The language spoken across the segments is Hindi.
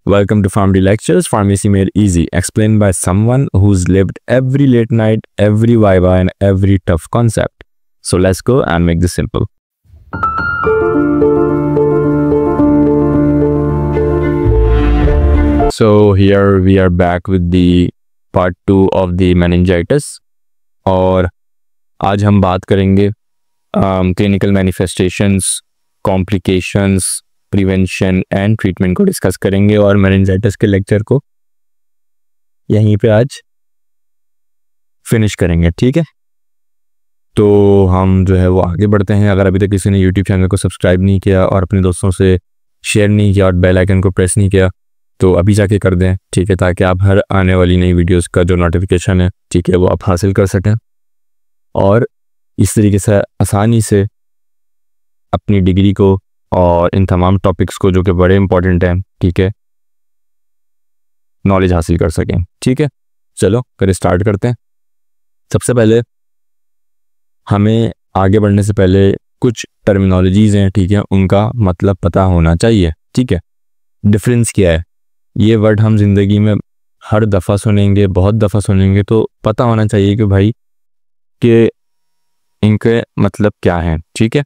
Welcome to Pharmacy Lectures, Pharmacy Made Easy, explained by someone who's lived every late night, every viva, and every tough concept. So let's go and make this simple. So here we are back with the part 2 of the meningitis, और आज हम बात करेंगे clinical manifestations, complications, prevention and treatment को डिस्कस करेंगे और मेनिंजाइटिस के लेक्चर को यहीं पे आज फिनिश करेंगे। ठीक है, तो हम जो है वो आगे बढ़ते हैं। अगर अभी तक किसी ने यूट्यूब चैनल को सब्सक्राइब नहीं किया और अपने दोस्तों से शेयर नहीं किया और बेल आइकन को प्रेस नहीं किया तो अभी जाके कर दें, ठीक है, ताकि आप हर आने वाली नई वीडियोस का जो नोटिफिकेशन है, ठीक है, वो आप हासिल कर सकें और इस तरीके से आसानी से अपनी डिग्री को और इन तमाम टॉपिक्स को जो कि बड़े इंपॉर्टेंट हैं, ठीक है, नॉलेज हासिल कर सकें। ठीक है, चलो कर स्टार्ट करते हैं। सबसे पहले हमें आगे बढ़ने से पहले कुछ टर्मिनोलॉजीज़ हैं, ठीक है, उनका मतलब पता होना चाहिए। ठीक है, डिफरेंस क्या है, ये वर्ड हम जिंदगी में हर दफ़ा सुनेंगे, बहुत दफ़ा सुनेंगे, तो पता होना चाहिए कि भाई कि इनके मतलब क्या हैं। ठीक है,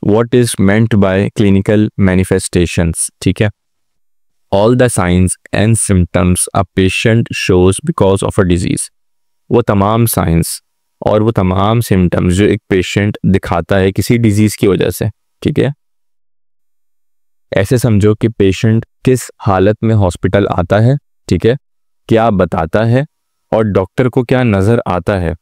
What is meant by clinical manifestations? ठीक है, all the signs and symptoms a patient shows because of a disease. वो तमाम साइंस और वो तमाम सिम्टम्स जो एक पेशेंट दिखाता है किसी डिजीज की वजह से। ठीक है, ऐसे समझो कि पेशेंट किस हालत में हॉस्पिटल आता है, ठीक है, क्या बताता है और डॉक्टर को क्या नज़र आता है।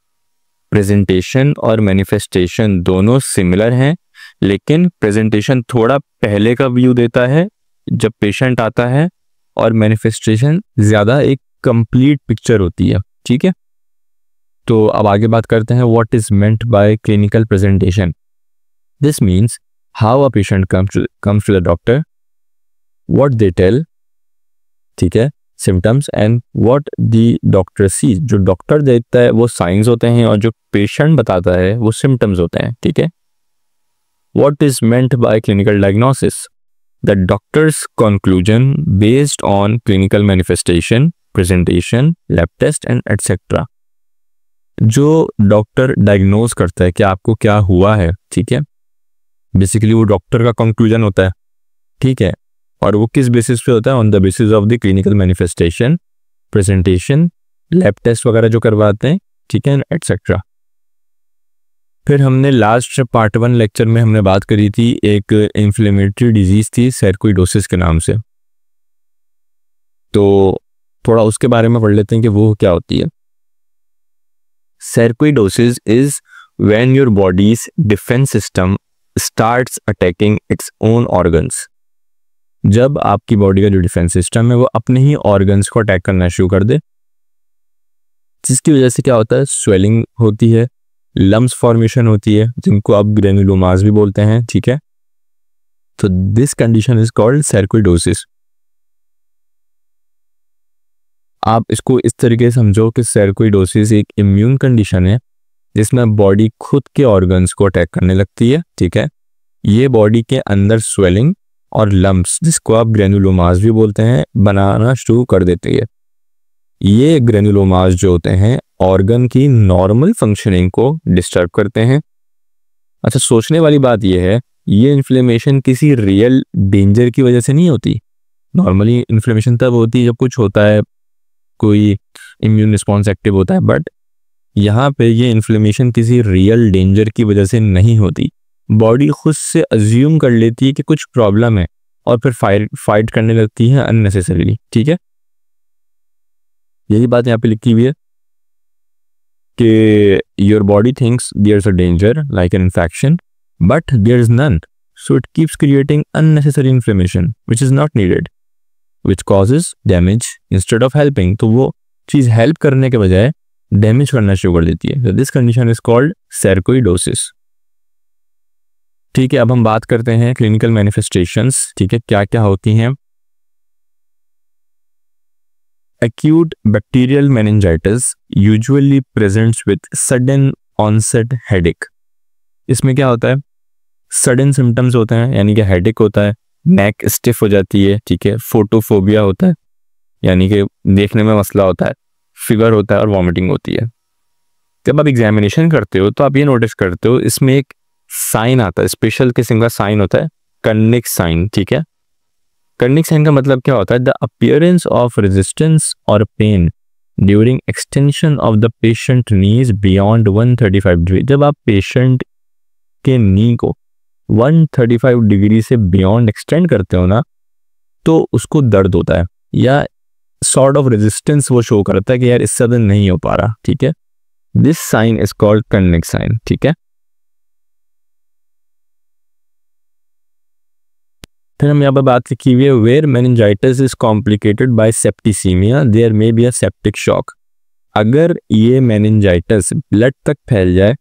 प्रेजेंटेशन और मैनिफेस्टेशन दोनों सिमिलर हैं, लेकिन प्रेजेंटेशन थोड़ा पहले का व्यू देता है जब पेशेंट आता है और मैनिफेस्टेशन ज़्यादा एक कंप्लीट पिक्चर होती है। ठीक है, तो अब आगे बात करते हैं what is meant by clinical presentation. This means how a patient comes to the doctor, what they tell, ठीक है, symptoms and what the doctor sees. जो डॉक्टर देखता है वो साइंस होते हैं और जो पेशेंट बताता है वो सिम्टम्स होते हैं। ठीक है, what is meant by clinical diagnosis? The doctor's conclusion based on clinical manifestation, presentation, lab test and etc. जो डॉक्टर डायग्नोज करता है कि आपको क्या हुआ है, ठीक है, बेसिकली वो डॉक्टर का कंक्लूजन होता है। ठीक है, और वो किस बेसिस पे होता है? On the basis of the clinical manifestation, presentation, lab test वगैरह जो करवाते हैं, ठीक है, एटसेट्रा। फिर हमने लास्ट पार्ट 1 लेक्चर में हमने बात करी थी, एक इन्फ्लेमेटरी डिजीज थी सैरकोइडोसिस के नाम से, तो थोड़ा उसके बारे में पढ़ लेते हैं कि वो क्या होती है। Sarcoidosis is when your body's defence system starts attacking its own organs. जब आपकी बॉडी का जो डिफेंस सिस्टम है वो अपने ही ऑर्गन्स को अटैक करना शुरू कर दे, जिसकी वजह से क्या होता है, स्वेलिंग होती है, लम्स फॉर्मेशन होती है, जिनको आप ग्रेनुलोमास भी बोलते हैं। ठीक है, तो दिस कंडीशन इज कॉल्ड सैरकोइडोसिस। आप इसको इस तरीके से समझो कि सैरकोइडोसिस एक इम्यून कंडीशन है जिसमें बॉडी खुद के ऑर्गन्स को अटैक करने लगती है। ठीक है, ये बॉडी के अंदर स्वेलिंग और लम्स, जिसको आप ग्रेनुलोमास भी बोलते हैं, बनाना शुरू कर देती है। ये ग्रेनुलोमास जो होते हैं ऑर्गन की नॉर्मल फंक्शनिंग को डिस्टर्ब करते हैं। अच्छा, सोचने वाली बात यह है, ये इन्फ्लेमेशन किसी रियल डेंजर की वजह से नहीं होती। नॉर्मली इन्फ्लेमेशन तब होती है जब कुछ होता है, कोई इम्यून रिस्पॉन्स एक्टिव होता है, बट यहाँ पे ये इन्फ्लेमेशन किसी रियल डेंजर की वजह से नहीं होती। बॉडी खुद से अज्यूम कर लेती है कि कुछ प्रॉब्लम है और फिर फाइट करने लगती है अननेसेसरीली। ठीक है, यही बात यहाँ पे लिखी हुई है कि your body thinks there is a danger like an infection but there is none, so it keeps creating unnecessary inflammation which is not needed which causes damage instead of helping. तो वो चीज़ हेल्प करने के बजाय डैमेज करना शुरू कर देती है। This condition is called sarcoidosis. ठीक है, अब हम बात करते हैं क्लिनिकल मैनिफेस्टेशंस। ठीक है, क्या क्या होती हैं। Acute bacterial meningitis usually presents with sudden onset headache. इसमें क्या होता है, सडन सिम्टम्स होते हैं, यानी कि हेडेक होता है, नेक स्टिफ हो जाती है, ठीक है, फोटोफोबिया होता है यानी कि देखने में मसला होता है, फीवर होता है और वॉमिटिंग होती है। जब आप एग्जामिनेशन करते हो तो आप ये नोटिस करते हो इसमें एक साइन आता है, स्पेशल किस्म का साइन होता है, कर्निक साइन, ठीक है। कर्निक साइन का मतलब क्या होता है? द अपीयरेंस ऑफ रेजिस्टेंस और pen during extension of the patient knees beyond 135 degree. जब आप पेशेंट के नी को 135 डिग्री से बियॉन्ड एक्सटेंड करते हो ना, तो उसको दर्द होता है या सॉर्ट ऑफ रेजिस्टेंस वो शो करता है कि यार इससे ज्यादा नहीं हो पा रहा, ठीक है। This sign is called Kernig sign, ठीक है। फिर हम यहाँ पर बात लिखी हुई है, where meningitis is complicated by septicaemia there may be a septic shock. अगर ये मेनिंजाइटिस ब्लड तक फैल जाए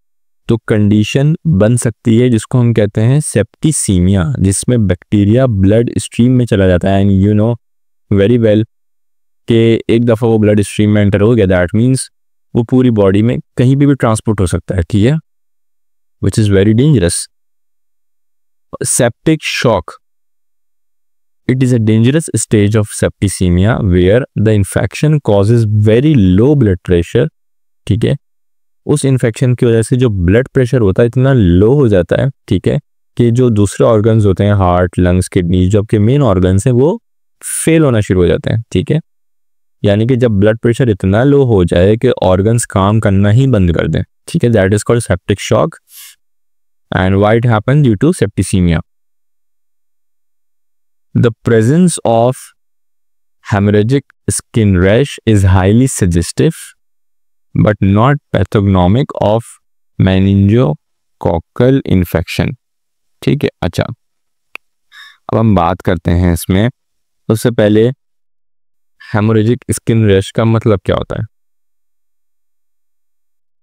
तो कंडीशन बन सकती है जिसको हम कहते हैं सेप्टिसीमिया, जिसमें बैक्टीरिया ब्लड स्ट्रीम में चला जाता है। And you know very well कि एक दफ़ा वो ब्लड स्ट्रीम में एंटर हो गया, दैट मीन्स वो पूरी बॉडी में कहीं भी ट्रांसपोर्ट हो सकता है, ठीक है, which is very dangerous. Septic shock, it is a dangerous stage of septicemia where the infection causes very low blood pressure, ठीक है। उस इन्फेक्शन की वजह से जो ब्लड प्रेशर होता है इतना लो हो जाता है, ठीक है, कि जो दूसरे ऑर्गन्स होते हैं, हार्ट, लंग्स, किडनी, जो आपके मेन ऑर्गन्स हैं, वो फेल होना शुरू हो जाते हैं, ठीक है। यानी कि जब ब्लड प्रेशर इतना लो हो जाए कि ऑर्गन्स काम करना ही बंद कर दें, ठीक है, that is called septic shock. And why it happen? Due to septicemia. The presence of hemorrhagic skin rash is highly suggestive but not pathognomic of meningococcal infection, ठीक है। अच्छा, अब हम बात करते हैं इसमें। उससे पहले हेमोरेजिक स्किन रैश का मतलब क्या होता है?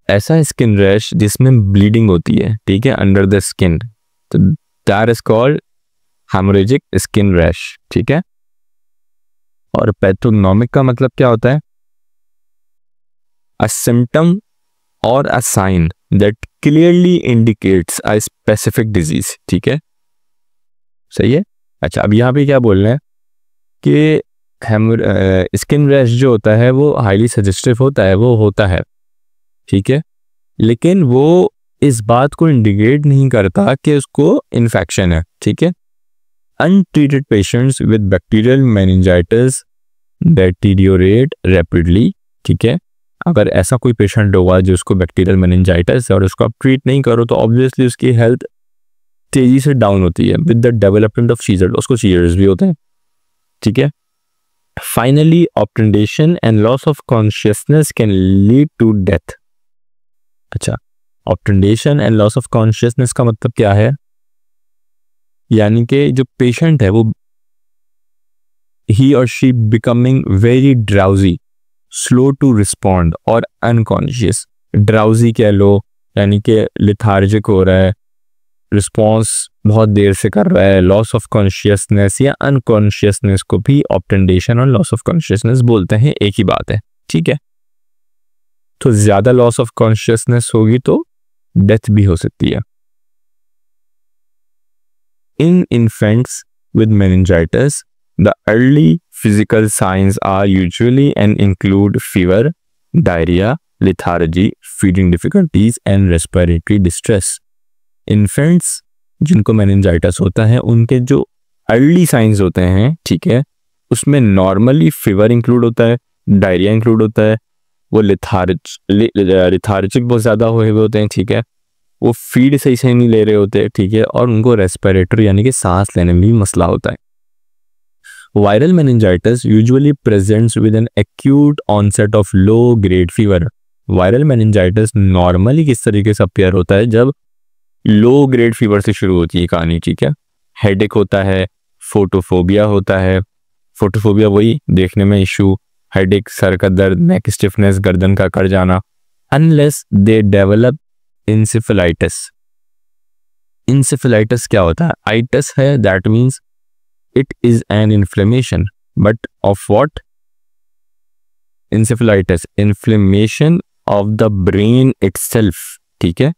ऐसा स्किन रैश जिसमें ब्लीडिंग होती है, ठीक है, अंडर द स्किन, तो that is called haemorrhagic skin rash, ठीक है। और पैथोग्नोमिक का मतलब क्या होता है? अ सिम्टम और a sign that clearly indicates a specific disease, ठीक है, सही है। अच्छा, अब यहाँ पे क्या बोल रहे हैं कि स्किन रैश जो होता है वो हाईली सजेस्टिव होता है, वो होता है, ठीक है, लेकिन वो इस बात को इंडिकेट नहीं करता कि उसको इन्फेक्शन है, ठीक है। Untreated patients with bacterial meningitis deteriorate rapidly, ठीक है। अगर ऐसा कोई पेशेंट होगा जो उसको बैक्टीरियल मेनिंजाइटिस है और उसको आप ट्रीट नहीं करो तो ऑब्वियसली उसकी हेल्थ तेजी से डाउन होती है। With the development of seizure, उसको सीजर्स भी होते हैं, ठीक है। Finally obtundation and loss of consciousness can lead to death. अच्छा, obtundation and loss of consciousness का मतलब क्या है? यानी कि जो पेशेंट है वो ही और she becoming very drowsy, slow to respond और अनकॉन्शियस। ड्राउजी कह लो, यानी कि लिथार्जिक हो रहा है, रिस्पॉन्स बहुत देर से कर रहा है। लॉस ऑफ कॉन्शियसनेस या अनकॉन्शियसनेस को भी ऑब्टेंडेशन और लॉस ऑफ कॉन्शियसनेस बोलते हैं, एक ही बात है, ठीक है। तो ज्यादा लॉस ऑफ कॉन्शियसनेस होगी तो डेथ भी हो सकती है। In infants with meningitis, the early physical signs are usually and include fever, diarrhea, lethargy, feeding difficulties and respiratory distress. Infants जिनको meningitis होता है उनके जो early signs होते हैं, ठीक है, उसमें normally fever include होता है, diarrhea include होता है, वो lethargic बहुत ज़्यादा हुए होते हैं, ठीक है, वो फीड सही से नहीं ले रहे होते, ठीक है, और उनको रेस्पिरेटरी यानी कि सांस लेने में भी मसला होता है। Viral meningitis usually presents with an acute onset of low grade fever. Viral meningitis normally किस तरीके से अपीयर होता है? जब लो ग्रेड फीवर से शुरू होती है कहानी, ठीक है। हेडेक होता है, फोटोफोबिया होता है। फोटोफोबिया वही देखने में इशू, हेडेक, सर का दर्द, नेक स्टिफनेस, गर्दन का कट जाना। Unless they develop encephalitis. Encephalitis क्या होता है? आइटिस है, that means it is an inflammation, but of what? Encephalitis, inflammation of the brain itself, ठीक है।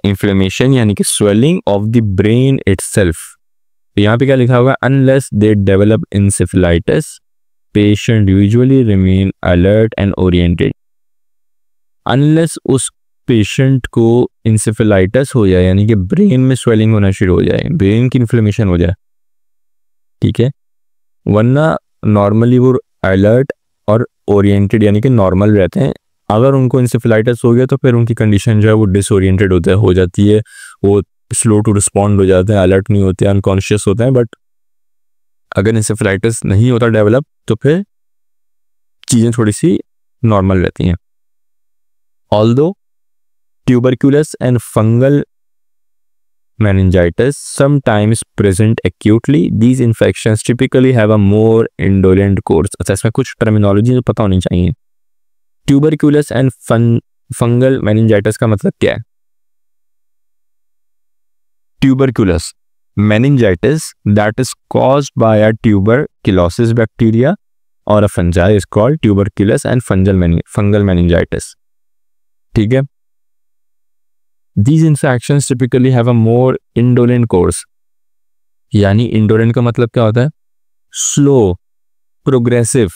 इन्फ्लेमेशन यानी कि swelling of the brain itself, यहाँ पे क्या लिखा होगा, unless they develop encephalitis patient usually remain alert and oriented. Unless उस पेशेंट को इंसेफेलाइटिस हो जाए, यानी कि ब्रेन में स्वेलिंग होना शुरू हो जाए, ब्रेन की इन्फ्लेमेशन हो जाए, ठीक है, वरना नॉर्मली वो अलर्ट और ओरिएंटेड यानी कि नॉर्मल रहते हैं। अगर उनको इंसेफेलाइटिस हो गया तो फिर उनकी कंडीशन जो है वो डिसओरिएंटेड हो जाती है, वो स्लो टू रिस्पॉन्ड हो जाते हैं, अलर्ट नहीं होते, अनकॉन्शियस होते हैं। बट अगर इंसेफेलाइटिस नहीं होता डेवलप तो फिर चीज़ें थोड़ी सी नॉर्मल रहती हैं। Although tuberculous and fungal meningitis sometimes present acutely. These infections typically have a more indolent course. अच्छा, इसमें कुछ टर्मिनोलॉजी पता होनी चाहिए। ट्यूबरक्यूलस एंड फंगल मेनिंजाइटिस का मतलब क्या है? ट्यूबरक्यूलस meningitis that is caused by a tuberculosis bacteria or a fungi is called tuberculous and fungal meningitis, ठीक है। These infections typically have a more indolent course, यानी indolent का मतलब क्या होता है? स्लो, प्रोग्रेसिव,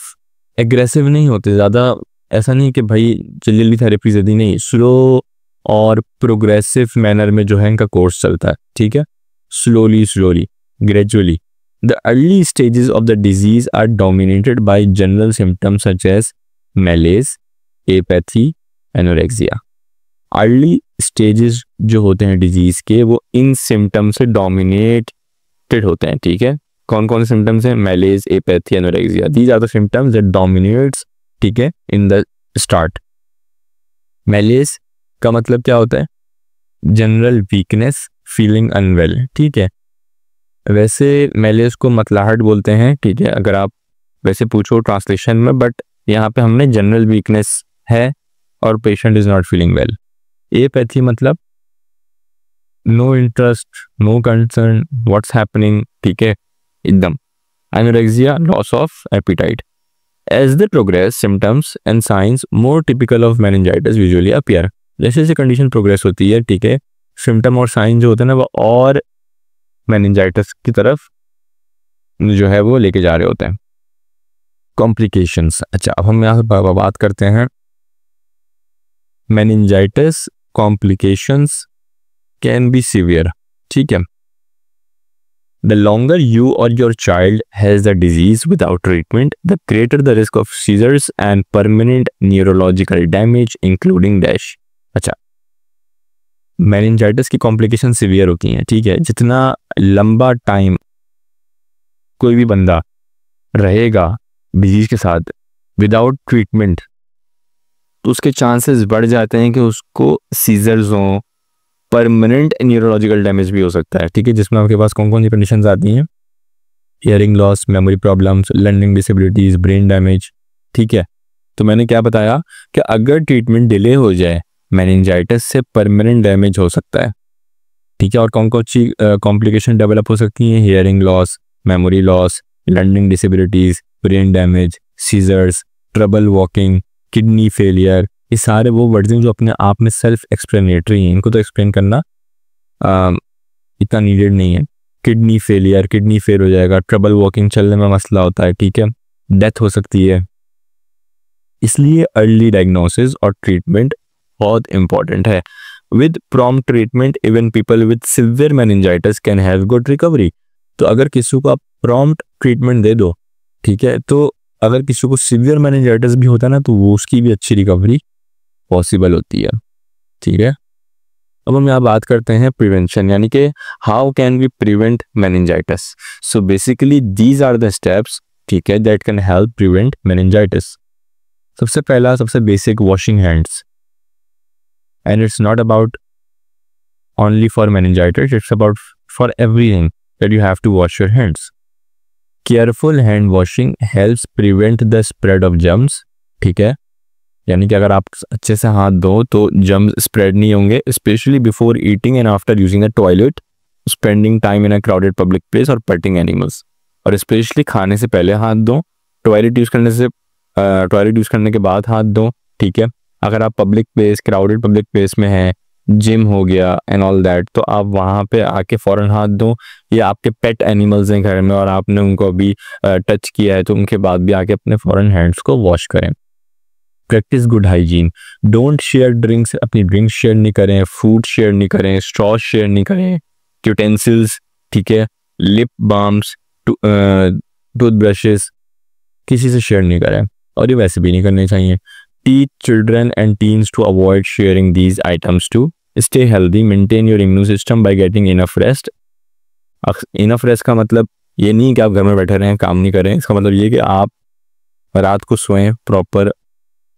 एग्रेसिव नहीं होते ज़्यादा, ऐसा नहीं कि भाई जल्दी थेरेपी जल्दी नहीं, स्लो और प्रोग्रेसिव मैनर में जो है इनका कोर्स चलता है, ठीक है, slowly, gradually. The early stages of the disease are dominated by general symptoms such as malaise, apathy, anorexia. Early stages जो होते हैं डिजीज के वो इन सिम्टम्स से डोमिनेटेड होते हैं, ठीक है। कौन कौन से सिम्टम्स हैं? malaise, apathy, anorexia. These are the symptoms that dominates, ठीक है, in the start. malaise का मतलब क्या होता है? जनरल वीकनेस, फीलिंग अनवेल, ठीक है। वैसे मेलेस को मतलाहट बोलते हैं, ठीक है, अगर आप वैसे पूछो ट्रांसलेशन में, बट यहाँ पे हमने जनरल वीकनेस है और patient is not feeling well. Apathy मतलब no interest, no concern, what's happening, ठीक है, एकदम। Anorexia, loss of appetite. As the progress symptoms and signs more typical of meningitis usually appear. जैसे जैसे कंडीशन प्रोग्रेस होती है, ठीक है, सिम्टम और साइन जो होते हैं ना वो और मेनिंजाइटिस की तरफ जो है वो लेके जा रहे होते हैं। कॉम्प्लिकेशंस, अच्छा अब हम यहाँ पर बात करते हैं meningitis complications can be severe, ठीक है। द लॉन्गर यू और your child has the disease without treatment the greater the risk of seizures and permanent neurological damage including dash. अच्छा, मेनिंजाइटिस की कॉम्प्लिकेशन सीवियर होती हैं, ठीक है। जितना लंबा टाइम कोई भी बंदा रहेगा डिजीज के साथ विदाउट ट्रीटमेंट तो उसके चांसेस बढ़ जाते हैं कि उसको सीजर्स हों, परमानेंट न्यूरोलॉजिकल डैमेज भी हो सकता है, ठीक है। जिसमें आपके पास कौन कौन सी कंडीशंस आती हैं? Hearing loss, memory problems, learning disabilities, brain damage, ठीक है। तो मैंने क्या बताया कि अगर ट्रीटमेंट डिले हो जाए मेनिंजाइटिस से परमानेंट डैमेज हो सकता है, ठीक है। और कौन कौन सी कॉम्प्लिकेशन डेवलप हो सकती हैं? Hearing loss, memory loss, learning disabilities, brain damage, seizures, trouble walking, kidney failure. ये सारे वो वर्ड्स हैं जो अपने आप में सेल्फ एक्सप्लेनेटरी हैं, इनको तो एक्सप्लेन करना इतना नीडेड नहीं है। किडनी फेल हो जाएगा, ट्रबल वॉकिंग, चलने में मसला होता है, ठीक है, डेथ हो सकती है। इसलिए अर्ली डायग्नोसिस और ट्रीटमेंट बहुत इंपॉर्टेंट है। With prompt treatment even people with severe meningitis can have good recovery. तो अगर किसी को आप प्रॉम्प्ट ट्रीटमेंट दे दो, ठीक है, तो अगर किसी को सिवियर मेनिंजाइटिस भी होता है ना तो वो उसकी भी अच्छी रिकवरी पॉसिबल होती है, ठीक है। अब हम यहाँ बात करते हैं प्रिवेंशन, यानी कि how can we prevent meningitis. So basically these are the steps, ठीक है, that can help prevent meningitis. सबसे पहला, सबसे बेसिक, washing hands. And it's not about only for meningitis, it's about for everything that you have to wash your hands. Careful hand washing helps prevent the spread of germs, ठीक है, यानी कि अगर आप अच्छे से हाथ धो तो जर्म्स स्प्रेड नहीं होंगे। Specially before eating and after using the toilet, spending time in a crowded public place और पेटिंग एनिमल्स। और स्पेशली खाने से पहले हाथ धो, टॉयलेट यूज़ करने के बाद हाथ धो, ठीक है। अगर आप public place, crowded public place में हैं जिम हो गया एंड ऑल दैट, तो आप वहाँ पे आके फ़ौरन हाथ दो, या आपके पेट एनिमल्स हैं घर में और आपने उनको अभी टच किया है तो उनके बाद भी आके अपने फ़ौरन हैंड्स को वॉश करें। Practice good hygiene, don't share drinks, अपनी ड्रिंक्स शेयर नहीं करें, फूड शेयर नहीं करें, स्ट्रॉ शेयर नहीं करें, यूटेंसिल्स, ठीक है, लिप बाम्स, टूथब्रशेस किसी से शेयर नहीं करें, और ये वैसे भी नहीं करने चाहिए। Teach children and teens to avoid sharing these items to stay healthy, maintain your immune system by getting enough rest. Enough rest का मतलब ये नहीं कि आप घर में बैठे रहें काम नहीं करें, इसका मतलब ये कि आप रात को सोएं, प्रॉपर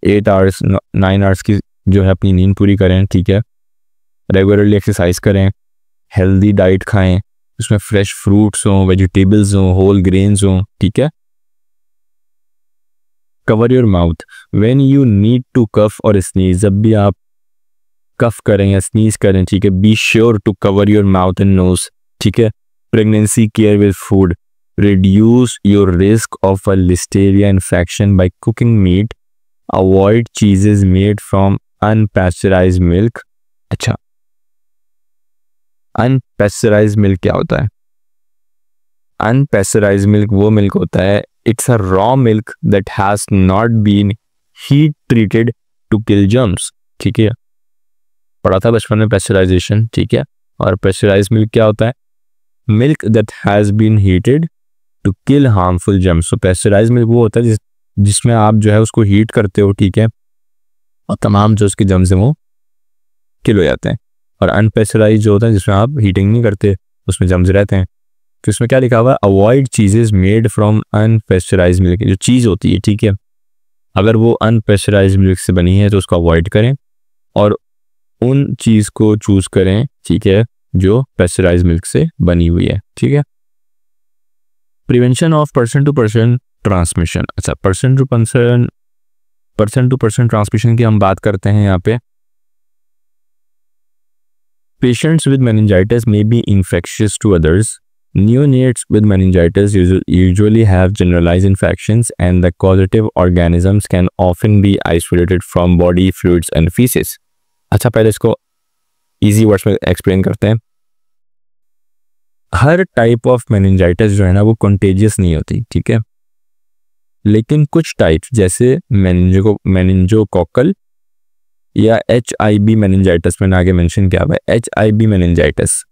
8 आवर्स 9 आवर्स की जो है अपनी नींद पूरी करें, ठीक है, रेगुलरली एक्सरसाइज करें, हेल्दी डाइट खाएं, उसमें फ्रेश फ्रूट्स हों, वेजिटेबल्स हों, होल ग्रेन्स हों, ठीक है। Cover your mouth when you need to cough और स्नीज, जब भी आप कफ करें या स्नीज करें, ठीक है, be sure to cover your mouth and nose, ठीक है। Pregnancy care with food, reduce your risk of a listeria infection by cooking meat, avoid cheeses made from unpasteurized milk. अच्छा, अनपैस्चराइज्ड मिल्क क्या होता है? अनपैस्चराइज्ड मिल्क वो मिल्क होता है, it's a raw milk that has not been heat treated to kill germs, ठीक है, पढ़ा था बचपन में पैस्चराइजेशन, ठीक है। और पैस्चराइज्ड मिल्क क्या होता है? Milk that has been heated to kill harmful germs. तो पैस्चराइज्ड मिल्क वो होता है जिसमें आप जो है उसको हीट करते हो, ठीक है, और तमाम जो उसके जर्म्स हैं वो किल हो जाते हैं। और अनपैस्चराइज्ड जो होता है जिसमें आप हीटिंग नहीं करते, उसमें जर्म्स रहते हैं। तो इसमें क्या लिखा हुआ है? Avoid cheeses made from unpasteurized milk. जो चीज़ होती है, ठीक है, अगर वो अनपैस्चराइज्ड मिल्क से बनी है तो उसको अवॉइड करें और उन चीज़ को चूज करें, ठीक है, जो पैस्चराइज्ड मिल्क से बनी हुई है, ठीक है। Prevention of person to person transmission. अच्छा, पर्सन टू पर्सन ट्रांसमिशन की हम बात करते हैं यहाँ पे। Patients with meningitis may be infectious to others. Neonates with meningitis usually have generalized infections and the causative organisms can often be isolated from body fluids and feces. अच्छा, पहले इसको इजी वर्ड्स में एक्सप्लेन करते हैं। हर टाइप ऑफ मेनिंजाइटिस जो है ना वो कंटेजियस नहीं होती, ठीक है, लेकिन कुछ टाइप जैसे मेनिंजोकोकल या HIV मेनिंजाइटिस, मैंने आगे मेंशन किया हुआ है, HIV मेनिंजाइटिस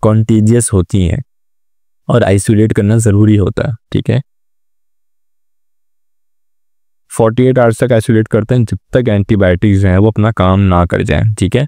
कंटेजियस होती हैं और आइसोलेट करना ज़रूरी होता है, ठीक है। 48 आवर्स तक आइसोलेट करते हैं जब तक एंटीबायोटिक्स जो है वो अपना काम ना कर जाएं, ठीक है।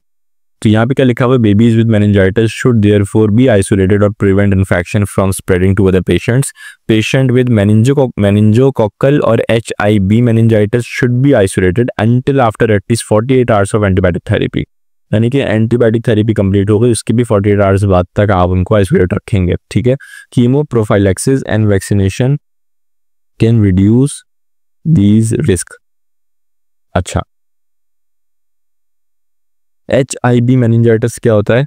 तो यहाँ पे क्या लिखा हुआ है? Babies with meningitis should therefore be isolated और prevent infection from spreading to other patients. Patient with meningococcal और HIV meningitis should be isolated until after at least 48 hours of antibiotic therapy. यानी कि एंटीबायोटिक थेरेपी कंप्लीट हो गई, उसकी भी 48 आवर्स बाद तक आप उनको आइसोलेट रखेंगे, ठीक है। Chemo prophylaxis and vaccination can reduce these risk. अच्छा, HIV मेनिंजाइटिस क्या होता है?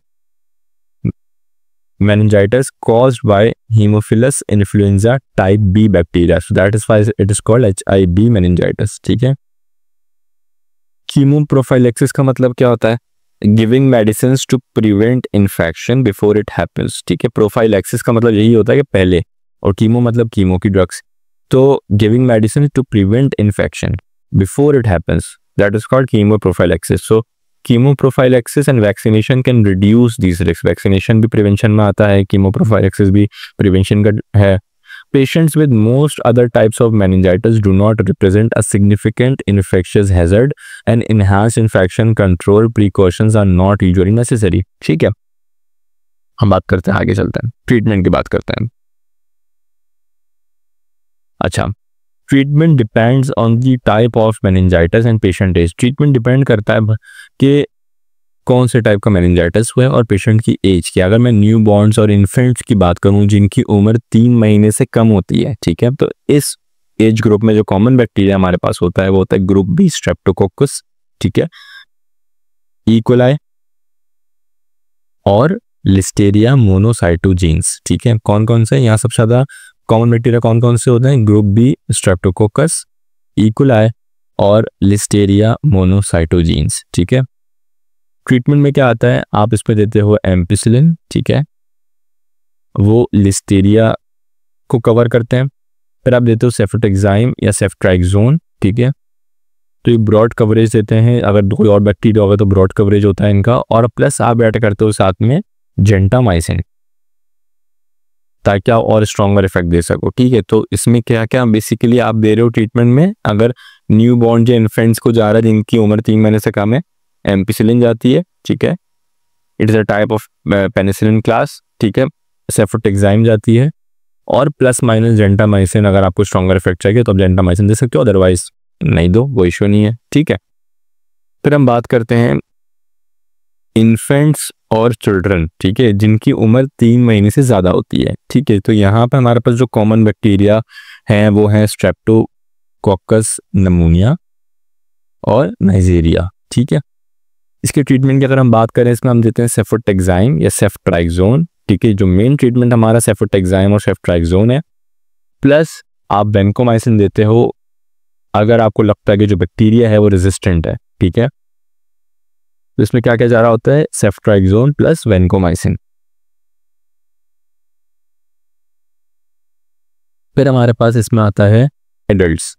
meningitis caused by Haemophilus influenza type B bacteria, so that is why it is called HIV meningitis, ठीक है। कीमोप्रोफाइलेक्सिस का मतलब क्या होता है? Giving medicines to prevent infection before it happens, ठीक है। प्रोफाइलेक्सिस का मतलब यही होता है कि पहले, और कीमो मतलब कीमो की ड्रग्स, तो giving medicine to prevent infection before it happens, that is called chemoprophylaxis. So chemoprophylaxis and vaccination can reduce this risk. Vaccination भी प्रिवेंशन में आता है, कीमोप्रोफाइलेक्सिस भी प्रिवेंशन का है। Patients with most other types of meningitis do not represent a significant infectious hazard and enhanced infection control precautions are not usually necessary, ठीक है। हम बात करते हैं, आगे चलते हैं, ट्रीटमेंट की बात करते हैं। अच्छा, treatment depends on the type of meningitis and patient age. Treatment depend करता है कि कौन से टाइप का मेनिंजाइटिस हुआ है और पेशेंट की एज की। अगर मैं न्यू बॉर्न्स और इन्फेंट्स की बात करूं जिनकी उम्र 3 महीने से कम होती है, ठीक है, तो इस एज ग्रुप में जो कॉमन बैक्टीरिया हमारे पास होता है वो होता है ग्रुप बी स्ट्रेप्टोकोकस, ठीक है, इकोलाई और लिस्टेरिया मोनोसाइटोजीन्स, ठीक है। कौन कौन से यहाँ सबसे ज्यादा कॉमन बैक्टीरिया कौन कौन से होते हैं? ग्रुप बी स्ट्रेप्टोकोकस, इकोलाई और लिस्टेरिया मोनोसाइटोजीन्स, ठीक है। ट्रीटमेंट में क्या आता है, आप इस पे देते हो एम्पिसिलिन, ठीक है, वो लिस्टेरिया को कवर करते हैं। फिर आप देते हो सेफोटेक्साइम या सेफ्ट्राइक्सोन, ठीक है, तो ये ब्रॉड कवरेज देते हैं। अगर कोई और बैक्टीरिया होगा तो ब्रॉड कवरेज होता है इनका। और प्लस आप ऐड करते हो साथ में जेंटामाइसिन, ताकि आप और स्ट्रॉन्गर इफेक्ट दे सको, ठीक है। तो इसमें क्या क्या बेसिकली आप दे रहे हो ट्रीटमेंट में, अगर न्यू बॉर्न जो इन्फेंट्स को जा रहा है जिनकी उम्र 3 महीने से कम है, एम्पिसिलिन जाती है, ठीक है, it is a type of penicillin class, ठीक है, सेफोटेक्साइम जाती है, और प्लस माइनस जेंटामाइसिन। अगर आपको स्ट्रॉन्गर इफेक्ट चाहिए तो आप जेंटामाइसिन दे सकते हो, अदरवाइज नहीं दो, वो इशू नहीं है, ठीक है। फिर हम बात करते हैं इन्फेंट्स और चिल्ड्रन, ठीक है, जिनकी उम्र 3 महीने से ज़्यादा होती है, ठीक है। तो यहाँ पर हमारे पास जो कॉमन बैक्टीरिया हैं वो हैं स्ट्रेप्टोकोकस नमूनिया और नाइजीरिया, ठीक है। इसके ट्रीटमेंट की अगर हम बात करें, इसमें हम देते हैं सेफोटेक्साइम या सेफ्ट्राइक्सोन, ठीक है। जो मेन ट्रीटमेंट हमारा सेफोटेक्साइम और सेफ्ट्राइक्सोन है, प्लस आप वेंकोमाइसिन देते हो अगर आपको लगता है कि जो बैक्टीरिया है वो रेजिस्टेंट है, ठीक है। तो इसमें क्या क्या जा रहा होता है, सेफ्ट्राइक्सोन प्लस वेंकोमाइसिन। फिर हमारे पास इसमें आता है एडल्ट्स।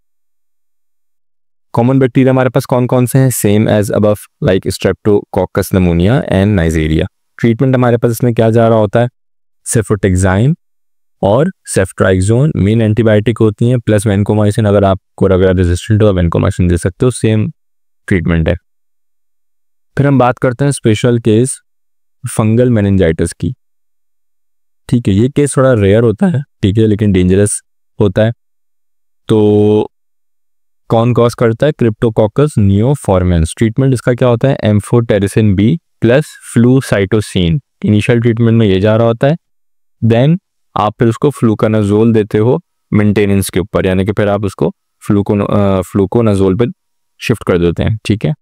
कॉमन बैक्टीरिया हमारे पास कौन कौन से हैं, same as above, like Streptococcus pneumonia and Neisseria. Treatment हमारे पास इसमें क्या जा रहा होता है, सेफोटेक्साइम और सेफ्ट्राइक्सोन मेन एंटीबायोटिक होती हैं, प्लस वेंकोमाइसिन। अगर आपको अगर रेजिस्टेंट हो वेंकोमाइसिन दे सकते हो, सेम ट्रीटमेंट है। फिर हम बात करते हैं स्पेशल केस फंगल मेनिंजाइटिस की, ठीक है। ये केस थोड़ा रेयर होता है, ठीक है, लेकिन डेंजरस होता है। तो कौन कॉज करता है, क्रिप्टोकोकस नियोफॉर्मेंस। ट्रीटमेंट इसका क्या होता है, amphotericin B plus flucytosine. Initial treatment में ये जा रहा होता है, देन आप फिर उसको फ्लूकोनाजोल देते हो मेंटेनेंस के ऊपर, यानी कि फिर आप उसको फ्लूकोनाजोल पे शिफ्ट कर देते हैं, ठीक है।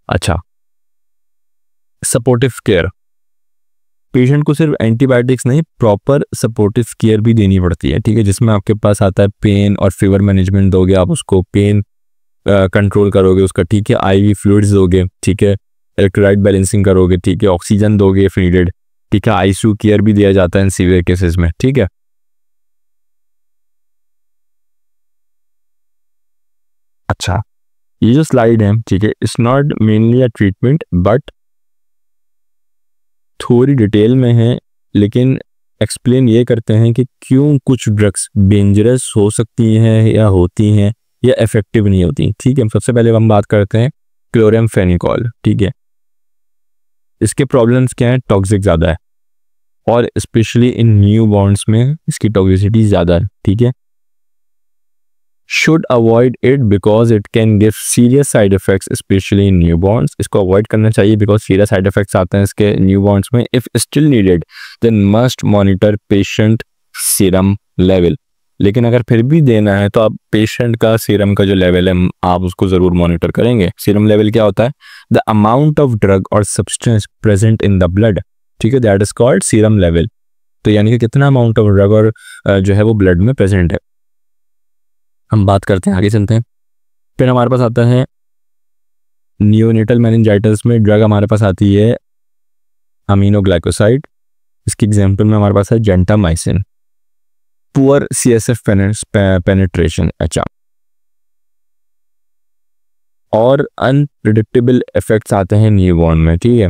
अच्छा, सपोर्टिव केयर, पेशेंट को सिर्फ एंटीबायोटिक्स नहीं, प्रॉपर सपोर्टिव केयर भी देनी पड़ती है, ठीक है, जिसमें आपके पास आता है पेन और फीवर मैनेजमेंट दोगे आप उसको, पेन कंट्रोल करोगे उसका, ठीक है, आईवी फ्लूइड्स दोगे, ठीक है, इलेक्ट्रोलाइट बैलेंसिंग करोगे, ठीक है, ऑक्सीजन दोगे इफ नीडेड, ठीक है, आईसीयू केयर भी दिया जाता है इन सीवियर केसेस में, ठीक है। अच्छा, ये जो स्लाइड है, ठीक है, it's not mainly a treatment but थोड़ी डिटेल में है, लेकिन एक्सप्लेन ये करते हैं कि क्यों कुछ ड्रग्स डेंजरस हो सकती हैं या होती हैं या इफेक्टिव नहीं होती, ठीक है। सबसे पहले हम बात करते हैं क्लोरामफेनिकोल, ठीक है। इसके प्रॉब्लम्स क्या हैं, टॉक्सिक ज़्यादा है और स्पेशली इन न्यू बॉर्न्स में इसकी टॉक्सिसिटी ज़्यादा है, ठीक है। Should avoid it because it can give serious side effects specially in newborns. इसको अवॉइड करना चाहिए बिकॉज सीरियस साइड इफेक्ट्स आते हैं इसके न्यू बॉर्न्स में। If still needed then must monitor patient serum level. लेकिन अगर फिर भी देना है तो आप पेशेंट का सीरम का जो लेवल है आप उसको ज़रूर मॉनिटर करेंगे। सीरम लेवल क्या होता है, द अमाउंट ऑफ ड्रग और substance present in the blood, ठीक है, that is called serum level. तो यानी कि कितना अमाउंट ऑफ ड्रग और जो है वो ब्लड में प्रेजेंट है। हम बात करते हैं, आगे चलते हैं। फिर हमारे पास आता है नियोनेटल मेनिंजाइटिस में ड्रग हमारे पास आती है अमीनोग्लाइकोसाइड। इसकी एग्जांपल में हमारे पास है जेंटामाइसिन। पुअर सीएसएफ पेनिट्रेशन, अच्छा, और अनप्रिडिक्टेबल इफेक्ट्स आते हैं न्यूबॉर्न में, ठीक है।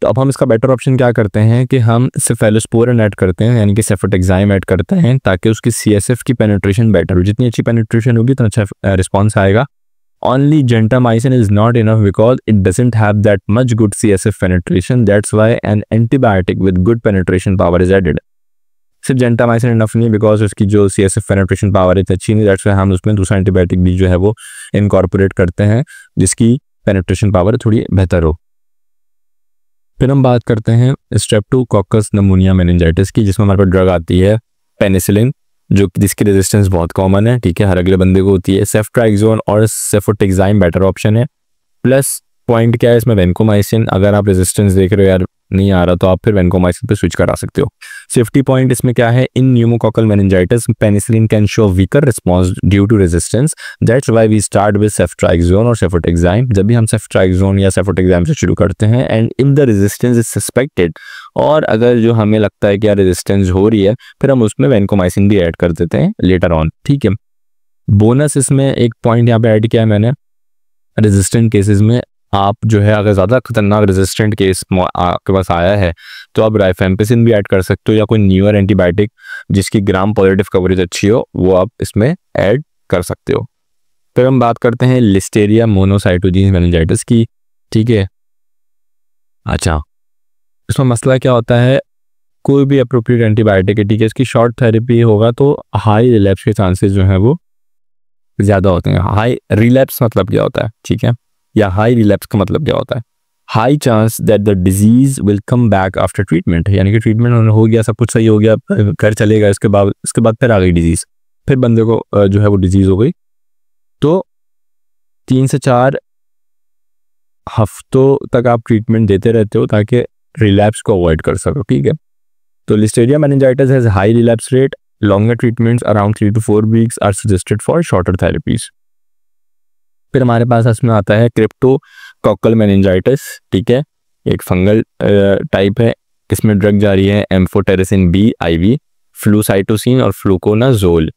तो अब हम इसका बेटर ऑप्शन क्या करते हैं कि हम सेफेलोस्पोरिन ऐड करते हैं, यानी कि सेफोटेक्साइम ऐड करते हैं, ताकि उसकी सीएसएफ की पेनिट्रेशन बेटर हो। जितनी अच्छी पेनिट्रेशन होगी उतना अच्छा रिस्पॉन्स आएगा। Only gentamicin is not enough because it doesn't have that much good CSF penetration. That's why an antibiotic with good penetration power is added. सिर्फ जेंटामाइसिन इनफ नहीं बिकॉज उसकी जो CSF पेनिट्रेशन पावर है अच्छी नहीं, दैट्स वाई हम उसमें दूसरा एंटीबायोटिक भी जो है वो इनकॉर्पोरेट करते हैं जिसकी पेनिट्रेशन पावर थोड़ी बेहतर हो। फिर हम बात करते हैं स्ट्रेप्टोकोकस नमूनिया मेनिंजाइटिस की, जिसमें हमारे पास ड्रग आती है पेनिसिलिन, जो जिसकी रेजिस्टेंस बहुत कॉमन है, ठीक है, हर अगले बंदे को होती है। सेफ्ट्राइक्सोन और सेफोटेक्साइम बेटर ऑप्शन है। प्लस पॉइंट क्या है इसमें, वेंकोमाइसिन। अगर आप रेजिस्टेंस देख रहे हो यार नहीं आ रहा तो आप फिर वैनकोमाइसिन पे स्विच करा सकते हो। सेफ्टी पॉइंट इसमें क्या है, in pneumococcal meningitis penicillin can show weaker response due to resistance, that's why we start with ceftriaxone और सेफोटेक्साइम। जब भी हम सेफ्ट्राइक्सोन या सेफोटेक्साइम से शुरू करते हैं and if the resistance is suspected, और अगर जो हमें लगता है कि यार रेजिस्टेंस हो रही है, फिर हम उसमें वैनकोमाइसिन भी ऐड कर देते हैं लेटर ऑन, ठीक है। बोनस इसमें एक पॉइंट यहाँ पे ऐड किया है मैंने, रेजिस्टेंट केसेस में आप जो है अगर ज़्यादा खतरनाक रेजिस्टेंट केस आपके पास आया है तो आप राइफेम्पिसिन भी ऐड कर सकते हो, या कोई न्यूअर एंटीबायोटिक जिसकी ग्राम पॉजिटिव कवरेज अच्छी हो वो आप इसमें ऐड कर सकते हो। फिर हम बात करते हैं लिस्टेरिया मोनोसाइटोजीन मेनिंजाइटिस की, ठीक है। अच्छा, इसमें मसला क्या होता है, कोई भी अप्रोप्रिएट एंटीबायोटिक है, ठीक है, इसकी शॉर्ट थेरेपी होगा तो हाई रिलैप्स के चांसेस जो है वो ज़्यादा होते हैं। हाई रिलैप्स मतलब क्या होता है, ठीक है, या हाई रिलैप्स का मतलब क्या होता है, high chance that the disease will come back after treatment, यानी कि ट्रीटमेंट हो गया, सब कुछ सही हो गया, घर चले गए, इसके बाद फिर आ गई डिजीज़, फिर बंदे को जो है वो डिजीज़ हो गई, तो 3 से 4 हफ्तों तक आप ट्रीटमेंट देते रहते हो ताकि रिलैप्स को अवॉइड कर सको, ठीक है। तो Listeria meningitis has high relapse rate, longer treatments around 3 to 4 weeks are suggested for shorter therapies. फिर हमारे पास इसमें आता है क्रिप्टोकोक्कल मेनिंजाइटिस, ठीक है, एक फंगल टाइप है, इसमें ड्रग जारी है एम्फोटेरेसिन बी IV, फ्लूसाइटोसिन और फ्लूकोनाजोल।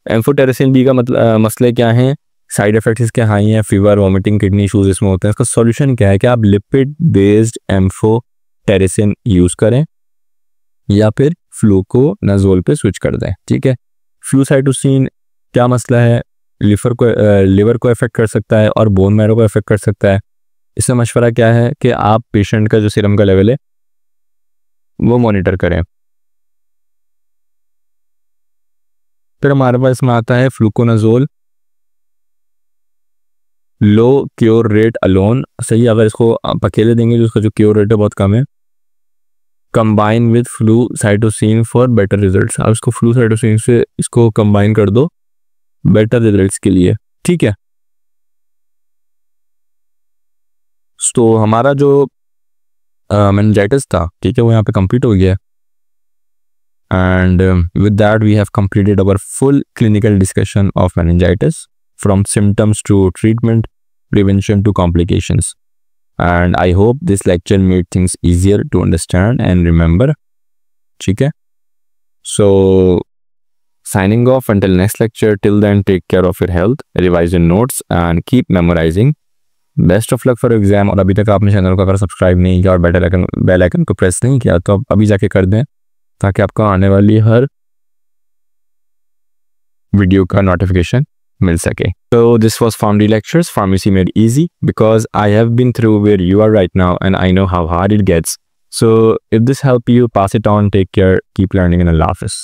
एम्फोटेरेसिन बी का मतलब मसले क्या हैं, साइड इफेक्ट्स इसके हाई हैं, फीवर, वॉमिटिंग, किडनी इशूज इसमें होते हैं। इसका सॉल्यूशन क्या है कि आप लिपिड बेस्ड एम्फोटेरेसिन यूज़ करें या फिर फ्लूकोनाजोल पे स्विच कर दें, ठीक है। फ्लूसाइटोसिन क्या मसला है, लिवर को इफेक्ट कर सकता है और बोन मैरो को इफेक्ट कर सकता है। इसका मशवरा क्या है कि आप पेशेंट का जो सीरम का लेवल है वो मॉनिटर करें। फिर हमारे पास इसमें आता है फ्लूकोनाजोल, लो क्योर रेट अलोन, सही, अगर इसको आप अकेले देंगे तो उसका जो क्योर रेट है बहुत कम है। Combine with flucytosine for better results, आप इसको फ्लूसाइटोसिन से इसको कंबाइन कर दो बेटर रिजल्ट्स के लिए, ठीक है। तो हमारा जो मेनिंजाइटिस था, ठीक है, वो यहाँ पे कंप्लीट हो गया, and with that we have completed our full clinical discussion of meningitis from symptoms to treatment, prevention to complications, and I hope this lecture made things easier to understand and remember, ठीक है। So signing off until next lecture, till then take care of your health, revise your notes and keep memorizing. Best of luck for your exam। और अभी तक आपने चैनल को अगर सब्सक्राइब नहीं किया और बेल आइकन को प्रेस नहीं किया तो आप अभी जाके कर दें ताकि आपको आने वाली हर वीडियो का नोटिफिकेशन मिल सके। So this was Pharmacy Lectures, Pharmacy Made Easy, because I have been through where you are right now and I know how hard it gets. So if this helped you, pass it on, take care, keep learning, and Allah Hafiz.